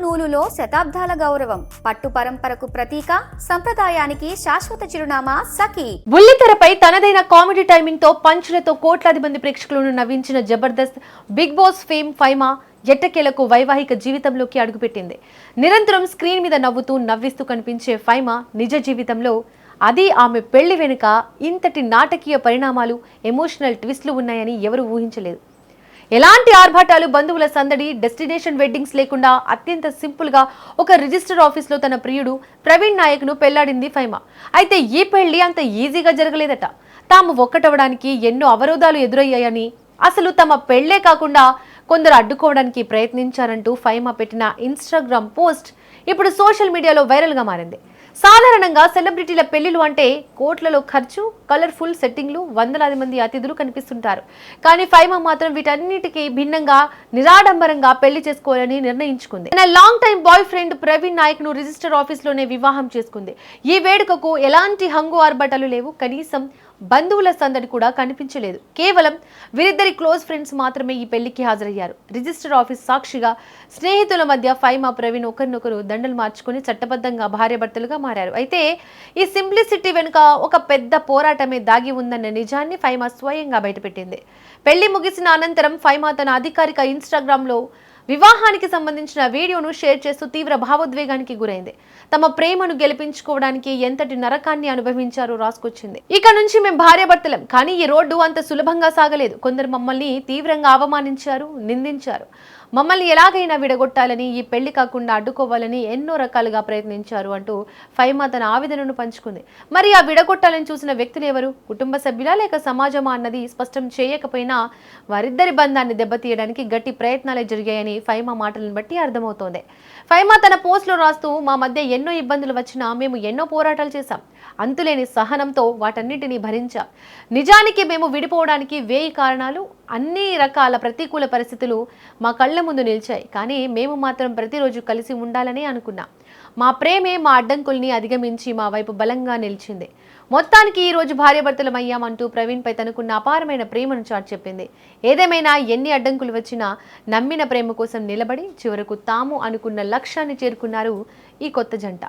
నూలులో శతాబ్దాల గౌరవం, పట్టు పరంపరకు ప్రతీక, సంప్రదాయానికి శాశ్వత చిరునామా సఖీ. బుల్లితెరపై తనదైన కామెడీ టైమింగ్ తో పంచులతో కోట్లాది మంది ప్రేక్షకులను నవ్వించిన Jabardasth Bigg Boss fame Faima ఎట్టకేలకు వైవాహిక జీవితంలోకి అడుగుపెట్టింది. నిరంతరం స్క్రీన్ మీద నవ్విస్తూ కనిపించే ఫైమా నిజ జీవితంలో అది ఆమె పెళ్లి వెనుక ఇంతటి నాటకీయ పరిణామాలు, ఎమోషనల్ ట్విస్ట్లు ఉన్నాయని ఎవరూ ఊహించలేదు. ఎలాంటి ఆర్భాటాలు, బంధువుల సందడి, డెస్టినేషన్ వెడ్డింగ్స్ లేకుండా అత్యంత సింపుల్ గా ఒక రిజిస్టర్ ఆఫీస్ లో తన ప్రియుడు ప్రవీణ్ నాయక్ ను పెళ్లాడింది ఫైమా. అయితే ఈ పెళ్లి అంత ఈజీగా జరగలేదట. తాము ఒక్కటవడానికి ఎన్నో అవరోధాలు ఎదురయ్యాయని, అసలు తమ పెళ్లే కాకుండా కొందరు అడ్డుకోవడానికి ప్రయత్నించారంటూ ఫైమా పెట్టిన ఇన్స్టాగ్రామ్ పోస్ట్ ఇప్పుడు సోషల్ మీడియాలో వైరల్ గా మారింది. సాధారణంగా సెలబ్రిటీల పెళ్లిలు అంటే కోట్లలో ఖర్చు, కలర్ఫుల్ సెట్టింగ్లు, వందలాది మంది అతిథులు కనిపిస్తుంటారు. కానీ ఫైమా మాత్రం వీటన్నిటికీ భిన్నంగా నిరాడంబరంగా పెళ్లి చేసుకోవాలని నిర్ణయించుకుంది. తన long time boyfriend Praveen Nayak ను రిజిస్టర్ ఆఫీస్ లోనే వివాహం చేసుకుంది. ఈ వేడుకకు ఎలాంటి హంగు ఆర్భటాలు లేవు, కనీసం బంధువుల సందడి కూడా కనిపించలేదు. కేవలం వీరిద్దరి క్లోజ్ ఫ్రెండ్స్ మాత్రమే ఈ పెళ్లికి హాజరయ్యారు. రిజిస్టర్ ఆఫీస్ సాక్షిగా స్నేహితుల మధ్య ఫైమా, ప్రవీణ్ ఒకరినొకరు దండలు మార్చుకుని చట్టబద్ధంగా భార్యాభర్తలుగా మారారు. అయితే ఈ సింప్లిసిటీ వెనుక ఒక పెద్ద పోరాటమే దాగి ఉందన్న నిజాన్ని ఫైమా స్వయంగా బయటపెట్టింది. పెళ్లి ముగిసిన అనంతరం ఫైమా తన అధికారిక ఇన్స్టాగ్రామ్ లో వివాహానికి సంబంధించిన వీడియోను షేర్ చేస్తూ తీవ్ర భావోద్వేగానికి గురైంది. తమ ప్రేమను గెలిపించుకోవడానికి ఎంతటి నరకాన్ని అనుభవించారో రాసుకొచ్చింది. ఇక నుంచి మేము భార్యాభర్తలం, కానీ ఈ రోడ్డు అంత సులభంగా సాగలేదు. కొందరు మమ్మల్ని తీవ్రంగా అవమానించారు, నిందించారు. మమ్మల్ని ఎలాగైనా విడగొట్టాలని, ఈ పెళ్లి కాకుండా అడ్డుకోవాలని ఎన్నో రకాలుగా ప్రయత్నించారు అంటూ ఫైమా తన ఆవేదనను పంచుకుంది. మరి ఆ విడగొట్టాలని చూసిన వ్యక్తులు ఎవరు? కుటుంబ సభ్యులా లేక సమాజమా అన్నది స్పష్టం చేయకపోయినా వారిద్దరి బంధాన్ని దెబ్బతీయడానికి గట్టి ప్రయత్నాలే జరిగాయని ఫైమా మాటలను బట్టి అర్థమవుతోంది. ఫైమా తన పోస్ట్లో రాస్తూ, మా మధ్య ఎన్నో ఇబ్బందులు వచ్చినా మేము ఎన్నో పోరాటాలు చేశాం. అంతులేని సహనంతో వాటన్నిటినీ భరించాం. నిజానికి మేము విడిపోవడానికి 1000 కారణాలు, అన్ని రకాల ప్రతికూల పరిస్థితులు మా కళ్ళ ముందు నిలిచాయి. కానీ మేము మాత్రం ప్రతిరోజు కలిసి ఉండాలని అనుకున్నాం. మా ప్రేమే మా అడ్డంకుల్ని అధిగమించి మా వైపు బలంగా నిలిచింది. మొత్తానికి ఈ రోజు భార్యాభర్తలం అయ్యామంటూ ప్రవీణ్ పై తనకున్న అపారమైన ప్రేమను చాటి చెప్పింది. ఏదేమైనా ఎన్ని అడ్డంకులు వచ్చినా నమ్మిన ప్రేమ కోసం నిలబడి చివరకు తాము అనుకున్న లక్ష్యాన్ని చేరుకున్నారు ఈ కొత్త జంట.